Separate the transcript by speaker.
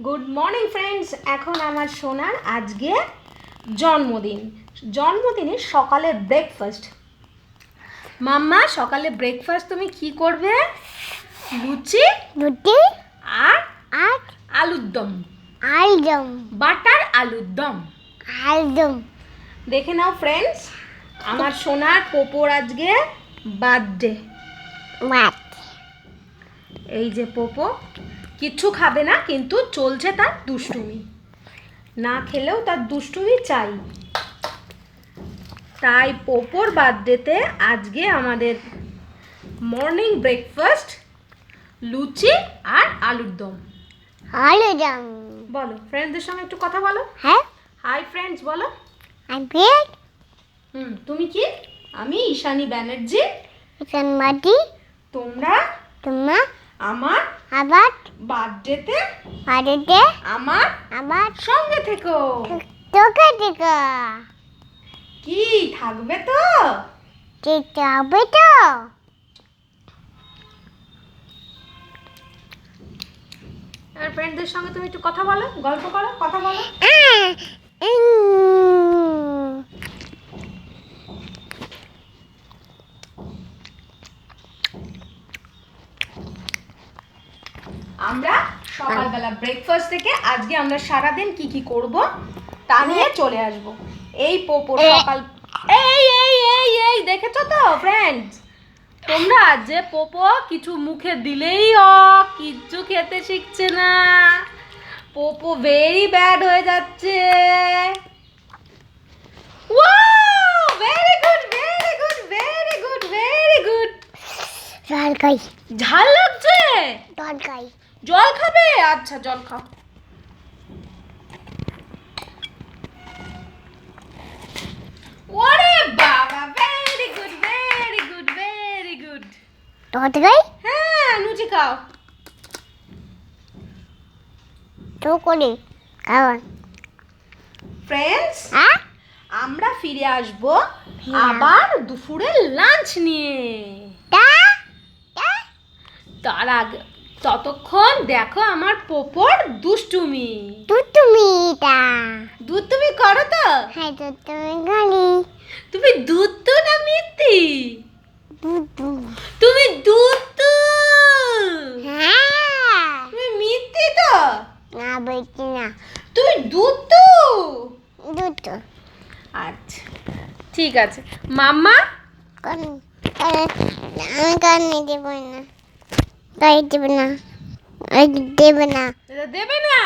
Speaker 1: Good morning friends. এখন আমার সোনার আজকে জন্মদিনে সকালে ব্রেকফাস্ট। মাম্মা, সকালে ব্রেকফাস্ট তুমি কি করবে? লুচি আর আলুর দম, বাটার আলুর দম। দেখে নাও ফ্রেন্ডস, আমার সোনার পোপোর আজকে বার্থডে। এই যে পোপো কিচ্ছু খাবে না, কিন্তু চলছে তার দুষ্টুমি। না খেলেও তার দুষ্টুমি চাই। তাই পোপোর বার্থডেতে আজকে আমাদের মর্নিং ব্রেকফাস্ট লুচি আর আলুর দম। বলো ফ্রেন্ডসদের সঙ্গে একটু কথা বলো। হাই ফ্রেন্ডস বলো। তুমি কি? আমি ঈশানী ব্যানার্জি। তোমরা আমার বার্থডেতে আমার সঙ্গে থেকো। কি থাকবে তো? আর ফ্রেন্ডদের সঙ্গে তুমি একটু কথা বলো, গল্প করো, কথা বলো। আমরা সকালবেলা ব্রেকফাস্ট থেকে আজকে আমরা সারাদিন কি কি করব তা নিয়ে চলে আসব। এই পোপোর সকাল এই দেখেছো তো ফ্রেন্ডস, তোমরা যে পোপো কিছু মুখে দিলেই কিচ্ছু খেতে শিখছে না। পোপো ভেরি ব্যাড হয়ে যাচ্ছে। Wow, very good very good very good very good. ঝাল লাগছে? জল খাবে? আচ্ছা জল খাও। ওরে বাবা, very good very good very good. হ্যাঁ, লুচি খাও। ফ্রেন্ডস, আমরা ফিরে আসব আবার দুপুরের লাঞ্চ নিয়ে। তার আগে ততক্ষণ দেখো আমার পোপোর দুষ্টুমি। দুষ্টুমি করো তো? তুমি দুত্তু না মিত্তি? তুমি দুত্তু। তুমি মিত্তি তো? তুমি দুত্তু। আচ্ছা ঠিক আছে। মাম্মা দেবে না?